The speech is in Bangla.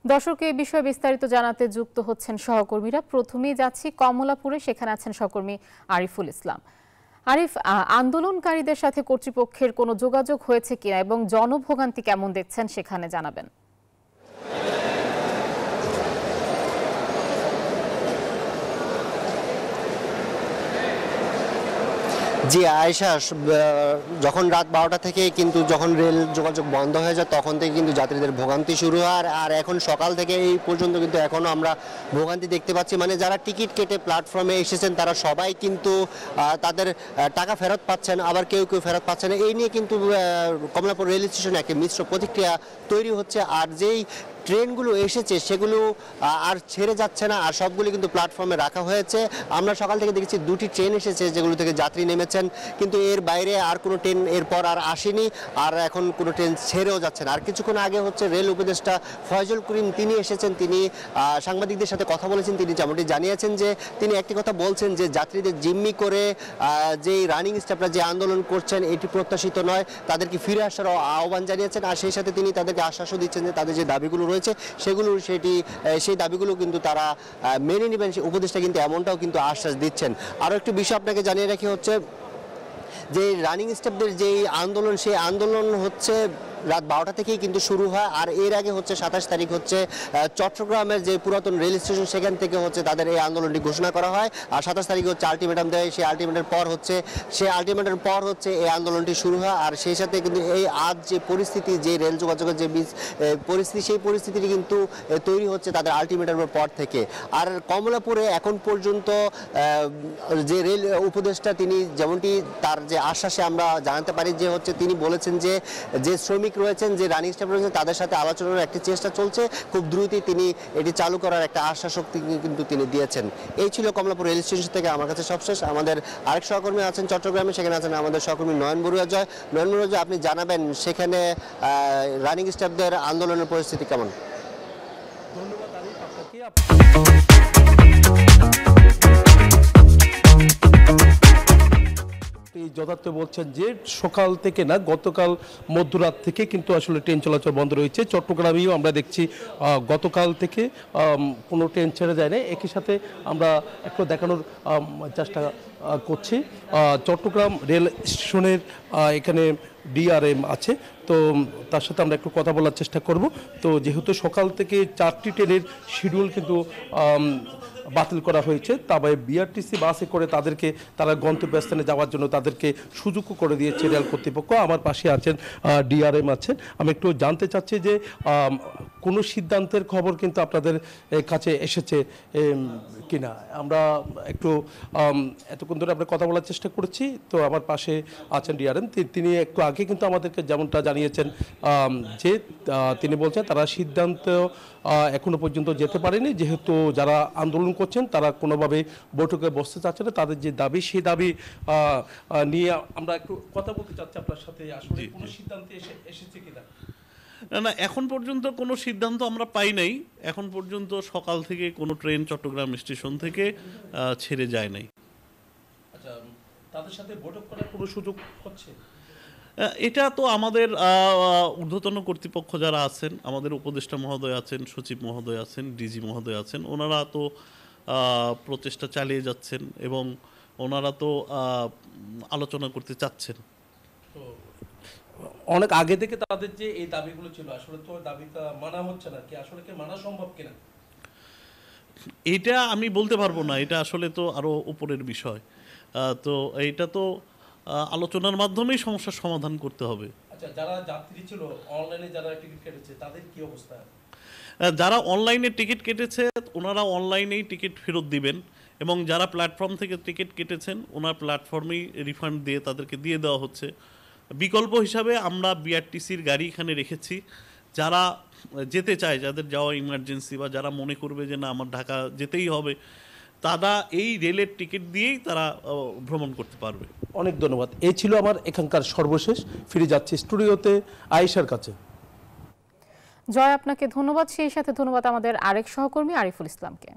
দর্শক এই বিষয়ে বিস্তারিত জানাতে যুক্ত হচ্ছেন সহকর্মীরা। প্রথমেই যাচ্ছি কমলাপুরে, সেখানে আছেন সহকর্মী আরিফুল ইসলাম। আরিফ, আন্দোলনকারীদের সাথে কর্তৃপক্ষের কোনো যোগাযোগ হয়েছে কিনা এবং জনভোগান্তি কেমন দেখছেন সেখানে জানাবেন। জি আয়েশা, যখন রাত 12টা থেকে কিন্তু যখন রেল যোগাযোগ বন্ধ হয়ে যায় তখন থেকে কিন্তু যাত্রীদের ভোগান্তি শুরু হয়। আর এখন সকাল থেকে এই পর্যন্ত কিন্তু এখনও আমরা ভোগান্তি দেখতে পাচ্ছি। মানে যারা টিকিট কেটে প্ল্যাটফর্মে এসেছেন তারা সবাই কিন্তু তাদের টাকা ফেরত পাচ্ছেন, আবার কেউ কেউ ফেরত পাচ্ছে না। এই নিয়ে কিন্তু কমলাপুর রেল স্টেশনে একটা মিশ্র প্রতিক্রিয়া তৈরি হচ্ছে। আর যেই ট্রেনগুলো এসেছে সেগুলো আর ছেড়ে যাচ্ছে না, আর সবগুলো কিন্তু প্ল্যাটফর্মে রাখা হয়েছে। আমরা সকাল থেকে দেখেছি 2টি ট্রেন এসেছে যেগুলো থেকে যাত্রী নেমেছেন, কিন্তু এর বাইরে আর কোনো ট্রেন এরপর আর আসেনি, আর এখন কোনো ট্রেন ছেড়েও যাচ্ছে না। আর কিছুক্ষণ আগে হচ্ছে রেল উপদেষ্টা ফয়জুল করিম তিনি এসেছেন, তিনি সাংবাদিকদের সাথে কথা বলেছেন। তিনি যেমনটি জানিয়েছেন যে তিনি একটি কথা বলছেন যে যাত্রীদের জিম্মি করে যে রানিং স্টাফরা যে আন্দোলন করছেন এটি প্রত্যাশিত নয়, তাদেরকে ফিরে আসার আহ্বান জানিয়েছেন। আর সেই সাথে তিনি তাদেরকে আশ্বাসও দিচ্ছেন যে তাদের যে দাবিগুলো রয়েছে সেই দাবিগুলো কিন্তু তারা মেনে নেবেন। উপদেষ্টা কিন্তু এমনটাও কিন্তু আশ্বাস দিচ্ছেন। আরও একটি বিষয় আপনাকে জানিয়ে রাখি হচ্ছে যে রানিং স্টাফদের যেই আন্দোলন, সেই আন্দোলন হচ্ছে রাত 12টা থেকেই কিন্তু শুরু হয়। আর এর আগে হচ্ছে 27 তারিখ হচ্ছে চট্টগ্রামের যে পুরাতন রেল স্টেশন সেখান থেকে হচ্ছে তাদের এই আন্দোলনটি ঘোষণা করা হয়। আর 27 তারিখে হচ্ছে আলটিমেটাম দেয়, সেই আলটিমেটের পর হচ্ছে এই আন্দোলনটি শুরু হয়। আর সেই সাথে কিন্তু এই আজ যে পরিস্থিতি, যে রেল যোগাযোগের যে পরিস্থিতি, সেই পরিস্থিতিটি কিন্তু তৈরি হচ্ছে তাদের আলটিমেটামের পর থেকে। আর কমলাপুরে এখন পর্যন্ত যে রেল উপদেষ্টা তিনি যেমনটি তার যে আশ্বাসে আমরা জানাতে পারি যে হচ্ছে তিনি বলেছেন যে শ্রমিক রয়েছেন, যে রানিং স্টাফ রয়েছেন, তাদের সাথে আলোচনার একটি চেষ্টা চলছে। খুব দ্রুতই তিনি এটি চালু করার একটা আশ্বাসক কিন্তু তিনি দিয়েছেন। এই ছিল কমলাপুর রেল স্টেশন থেকে আমার কাছে সবশেষ। আমাদের আরেক সহকর্মী আছেন চট্টগ্রামে, সেখানে আছেন আমাদের সহকর্মী নয়ন বড়ুয়া জয়। নয়ন বড়ুয়া জয়, আপনি জানাবেন সেখানে রানিং স্টাফদের আন্দোলনের পরিস্থিতি কেমন? ধন্যবাদ আরিফ আপনাকে। যথার্থ বলছেন যে সকাল থেকে না, গতকাল মধ্যরাত থেকে কিন্তু আসলে ট্রেন চলাচল বন্ধ রয়েছে। চট্টগ্রামেও আমরা দেখছি গতকাল থেকে কোনো ট্রেন ছেড়ে যায় না। একই সাথে আমরা একটু দেখানোর চেষ্টা করছি চট্টগ্রাম রেল স্টেশনের এখানে ডিআরএম আছে, তো তার সাথে আমরা একটু কথা বলার চেষ্টা করব। তো যেহেতু সকাল থেকে 4টি ট্রেনের শিডিউল কিন্তু বাতিল করা হয়েছে, তবে বিআরটিসি বাসে করে তারা গন্তব্যস্থানে যাওয়ার জন্য তাদেরকে সুযোগও করে দিয়েছে রেল কর্তৃপক্ষ। আমার পাশে আছেন ডিআরএম আছেন। আমি একটু জানতে চাচ্ছি যে কোনো সিদ্ধান্তের খবর কিন্তু আপনাদের কাছে এসেছে কিনা। আমরা একটু এতক্ষণ ধরে আমরা কথা বলার চেষ্টা করেছি। তো আমার পাশে আছেন ডিআরএম, তিনি একটু আগে কিন্তু আমাদেরকে যেমনটা জানিয়েছেন যে তিনি বলছেন তারা সিদ্ধান্ত এখনো পর্যন্ত যেতে পারেনি, যেহেতু যারা আন্দোলন করছেন তারা কোনোভাবে বৈঠকে বসতে চাচ্ছে না। তাদের যে দাবি, সেই দাবি নিয়ে আমরা একটু কথা বলতে চাচ্ছি আপনার সাথে। আসলে কোনো সিদ্ধান্তে এসেছে কিনা? না, এখন পর্যন্ত কোনো সিদ্ধান্ত আমরা পাই নাই। এখন পর্যন্ত সকাল থেকে কোনো ট্রেন চট্টগ্রাম স্টেশন থেকে ছেড়ে যায় নাই। আচ্ছা, তাদের সাথে বৈঠক করার কোনো সুযোগ হচ্ছে? এটা তো আমাদের ঊর্ধ্বতন কর্তৃপক্ষ যারা আছেন, আমাদের উপদেষ্টা মহোদয় আছেন, সচিব মহোদয় আছেন, ডিজি মহোদয় আছেন, ওনারা তো প্রচেষ্টা চালিয়ে যাচ্ছেন এবং ওনারা তো আলোচনা করতে চাচ্ছেন। তো অনেক আগে থেকে তাদের যে এই দাবিগুলো ছিল, আসলে তো দাবিটা মানা হচ্ছে না, কি আসলে কি মানা সম্ভব কিনা? এটা আমি বলতে পারবো না, এটা আসলে তো আরো উপরের বিষয়। তো এইটা তো আলোচনার মাধ্যমেই সমস্যার সমাধান করতে হবে। আচ্ছা, যারা যাত্রী ছিল অনলাইনে যারা টিকিট কেটেছে তাদের কি অবস্থা? যারা অনলাইনে টিকিট কেটেছে ওনারা অনলাইনেই টিকিট ফেরত দিবেন, এবং যারা প্ল্যাটফর্ম থেকে টিকিট কেটেছেন ওনার প্ল্যাটফর্মেই রিফান্ড দিয়ে তাদেরকে দিয়ে দেওয়া হচ্ছে। বিকল্প হিসাবে আমরা বিআরটিসির গাড়ি এখানে রেখেছি। যারা যেতে চায়, যাদের যাওয়া ইমার্জেন্সি বা যারা মনে করবে যে না আমার ঢাকা যেতেই হবে, তারা এই রেলের টিকিট দিয়েই তারা ভ্রমণ করতে পারবে। অনেক ধন্যবাদ। এই ছিল আমার এখানকার সর্বশেষ। ফিরে যাচ্ছি স্টুডিওতে আয়েশার কাছে। জয়, আপনাকে ধন্যবাদ। সেই সাথে ধন্যবাদ আমাদের আরেক সহকর্মী আরিফুল ইসলামকে।